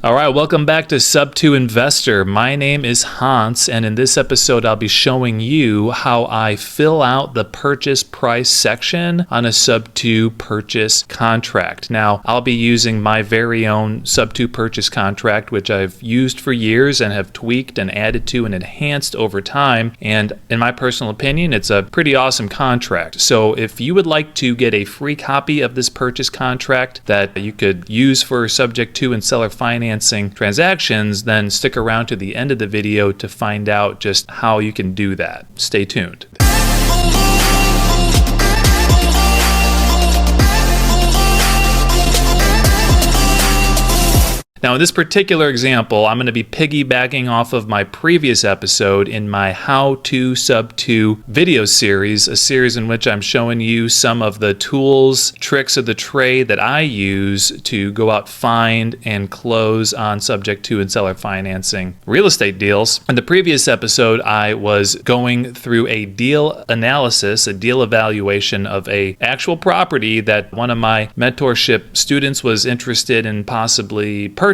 All right, welcome back to Subto Investor. My name is Hans, and in this episode, I'll be showing you how I fill out the purchase price section on a Subto purchase contract. Now, I'll be using my very own Subto purchase contract, which I've used for years and have tweaked and added to and enhanced over time. And in my personal opinion, it's a pretty awesome contract. So if you would like to get a free copy of this purchase contract that you could use for subject to and seller financing transactions, then stick around to the end of the video to find out just how you can do that. Stay tuned. Now, in this particular example, I'm going to be piggybacking off of my previous episode in my How to Subto video series, a series in which I'm showing you some of the tools, tricks of the trade that I use to go out, find, and close on subject to and seller financing real estate deals. In the previous episode, I was going through a deal analysis, a deal evaluation of an actual property that one of my mentorship students was interested in possibly purchasing.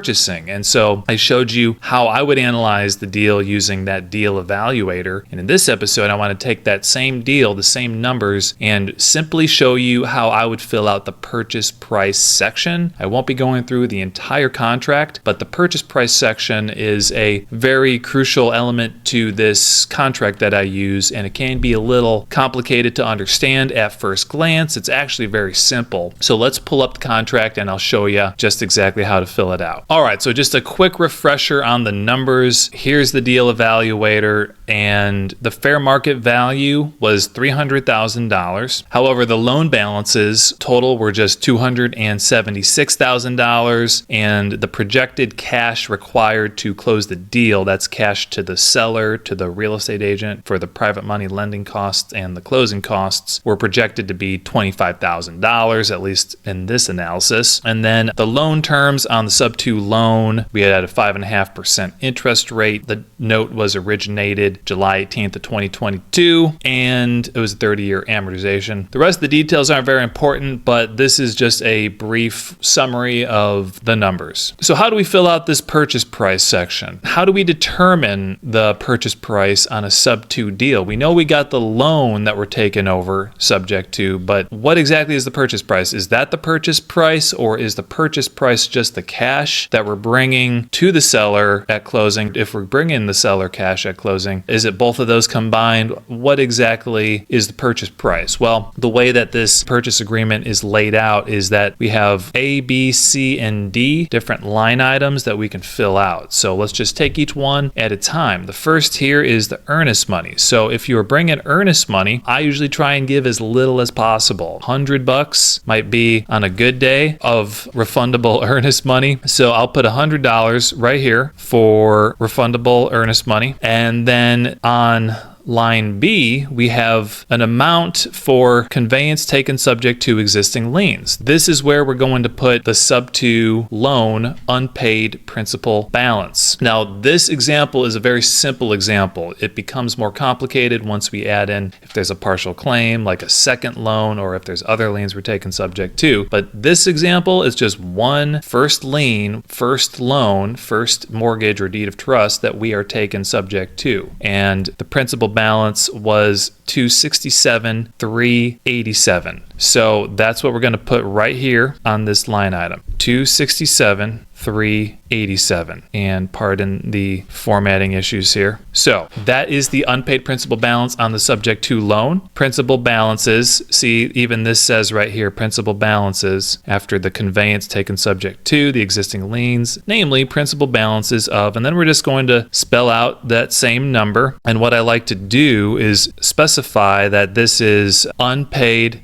And so I showed you how I would analyze the deal using that deal evaluator. And in this episode, I want to take that same deal, the same numbers, and simply show you how I would fill out the purchase price section. I won't be going through the entire contract, but the purchase price section is a very crucial element to this contract that I use, and it can be a little complicated to understand at first glance. It's actually very simple. So let's pull up the contract and I'll show you just exactly how to fill it out. All right, so just a quick refresher on the numbers. Here's the deal evaluator, and the fair market value was $300,000. However, the loan balances total were just $276,000, and the projected cash required to close the deal, that's cash to the seller, to the real estate agent for the private money lending costs and the closing costs, were projected to be $25,000, at least in this analysis. And then the loan terms on the Subto loan, we had a 5.5% interest rate. The note was originated July 18th of 2022, and it was a 30-year amortization. The rest of the details aren't very important, but this is just a brief summary of the numbers. So how do we fill out this purchase price section? How do we determine the purchase price on a Subto deal? We know we got the loan that we're taking over subject to, but what exactly is the purchase price? Is that the purchase price, or is the purchase price just the cash that we're bringing to the seller at closing? If we're bringing the seller cash at closing, is it both of those combined? What exactly is the purchase price? Well, the way that this purchase agreement is laid out is that we have A, B, C, and D different line items that we can fill out. So let's just take each one at a time. The first here is the earnest money. So if you are bringing earnest money, I usually try and give as little as possible. $100 might be on a good day of refundable earnest money. So I'll put $100 right here for refundable earnest money. And then on line B, we have an amount for conveyance taken subject to existing liens. This is where we're going to put the Subto loan unpaid principal balance. Now, this example is a very simple example. It becomes more complicated once we add in if there's a partial claim, like a second loan, or if there's other liens we're taking subject to. But this example is just one first lien, first loan, first mortgage or deed of trust that we are taking subject to. And the principal balance was $267,387. So that's what we're going to put right here on this line item, $267,387. And pardon the formatting issues here. So that is the unpaid principal balance on the subject to loan. Principal balances, see, even this says right here, principal balances after the conveyance taken subject to the existing liens, namely principal balances of, and then we're just going to spell out that same number. And what I like to do is specify that this is unpaid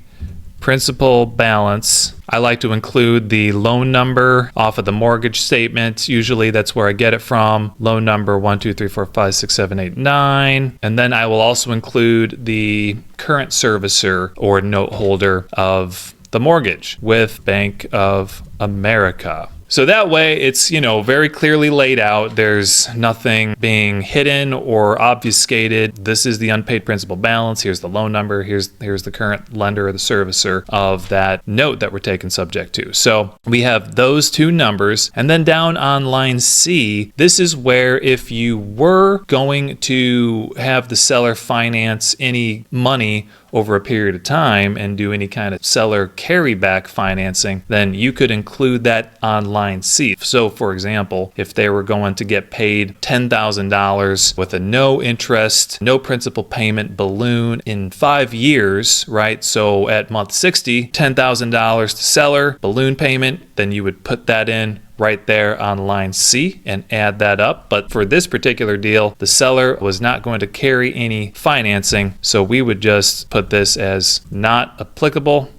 principal balance. I like to include the loan number off of the mortgage statement. Usually that's where I get it from. Loan number 1, 2, 3, 4, 5, 6, 7, 8, 9. And then I will also include the current servicer or note holder of the mortgage with Bank of America. So that way it's, very clearly laid out. There's nothing being hidden or obfuscated. This is the unpaid principal balance. Here's the loan number. Here's the current lender or the servicer of that note that we're taking subject to. So we have those two numbers. And then down on line C, this is where if you were going to have the seller finance any money over a period of time and do any kind of seller carryback financing, then you could include that on line C. So for example, if they were going to get paid $10,000 with a no interest, no principal payment balloon in 5 years, right? So at month 60, $10,000 to seller, balloon payment, then you would put that in right there on line C and add that up. But for this particular deal, the seller was not going to carry any financing, so we would just put this as not applicable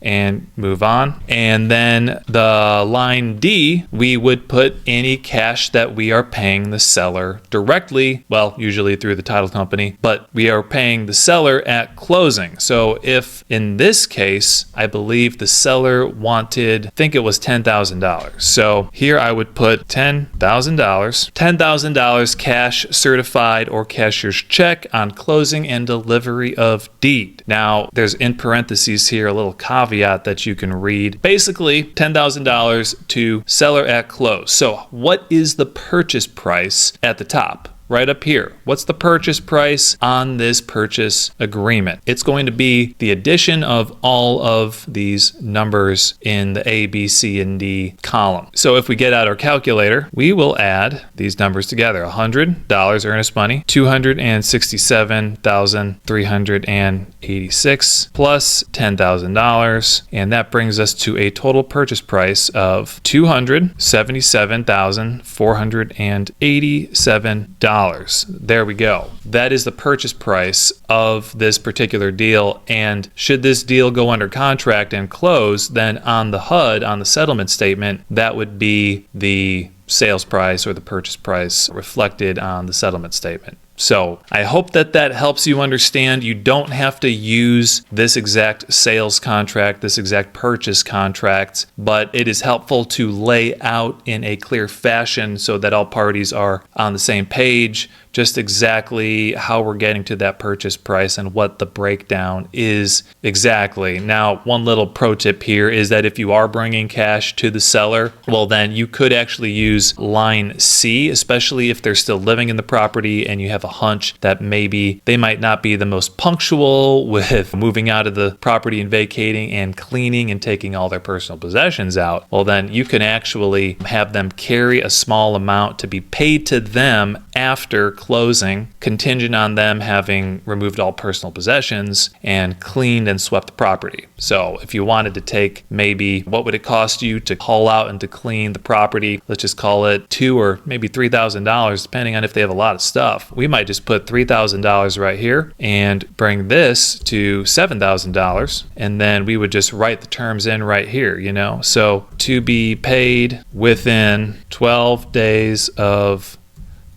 and move on. And then the line D, we would put any cash that we are paying the seller directly, well, usually through the title company, but we are paying the seller at closing. So if in this case, I believe the seller wanted, I think it was $10,000. So here I would put $10,000 cash certified or cashier's check on closing and delivery of deed. Now there's in parentheses here a little caveat that you can read. Basically, $10,000 to seller at close. So what is the purchase price at the top? Right up here. What's the purchase price on this purchase agreement? It's going to be the addition of all of these numbers in the A, B, C, and D column. So if we get out our calculator, we will add these numbers together. $100 earnest money, $267,386 plus $10,000, and that brings us to a total purchase price of $277,487. There we go. That is the purchase price of this particular deal. And should this deal go under contract and close, then on the HUD, on the settlement statement, that would be the sales price or the purchase price reflected on the settlement statement. So I hope that helps you understand. You don't have to use this exact sales contract, this exact purchase contract, but it is helpful to lay out in a clear fashion so that all parties are on the same page, just exactly how we're getting to that purchase price and what the breakdown is exactly. Now, one little pro tip here is that if you are bringing cash to the seller, well, then you could actually use line C, especially if they're still living in the property and you have a hunch that maybe they might not be the most punctual with moving out of the property and vacating and cleaning and taking all their personal possessions out. Well, then you can actually have them carry a small amount to be paid to them after closing, contingent on them having removed all personal possessions and cleaned and swept the property. So if you wanted to take maybe, what would it cost you to haul out and to clean the property? Let's just call it $2,000 or maybe $3,000, depending on if they have a lot of stuff. We might just put $3,000 right here and bring this to $7,000. And then we would just write the terms in right here, So to be paid within 12 days of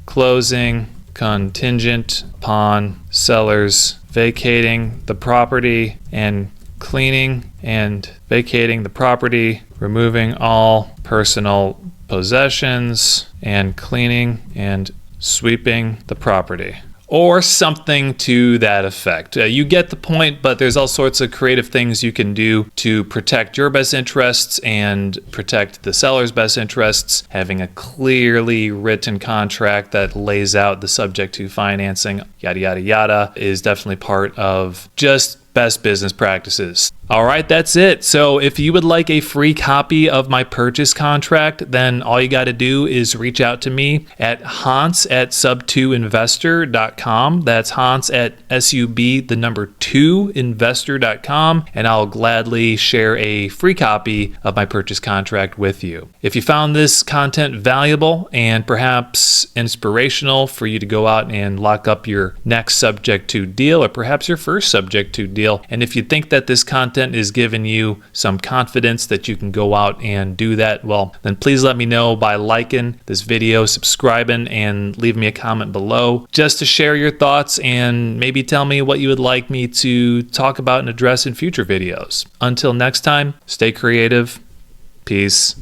closing, contingent upon sellers vacating the property and cleaning and vacating the property, removing all personal possessions, and cleaning and sweeping the property. Or something to that effect. You get the point, but there's all sorts of creative things you can do to protect your best interests and protect the seller's best interests. Having a clearly written contract that lays out the subject to financing, yada, yada, yada, is definitely part of just best business practices. All right, that's it. So if you would like a free copy of my purchase contract, then all you got to do is reach out to me at Hans@sub2investor.com. That's Hans at SUB2investor.com, and I'll gladly share a free copy of my purchase contract with you. If you found this content valuable and perhaps inspirational for you to go out and lock up your next subject to deal, or perhaps your first subject to deal, and if you think that this content is giving you some confidence that you can go out and do that, well, then please let me know by liking this video, subscribing, and leave me a comment below just to share your thoughts and maybe tell me what you would like me to talk about and address in future videos. Until next time, stay creative. Peace.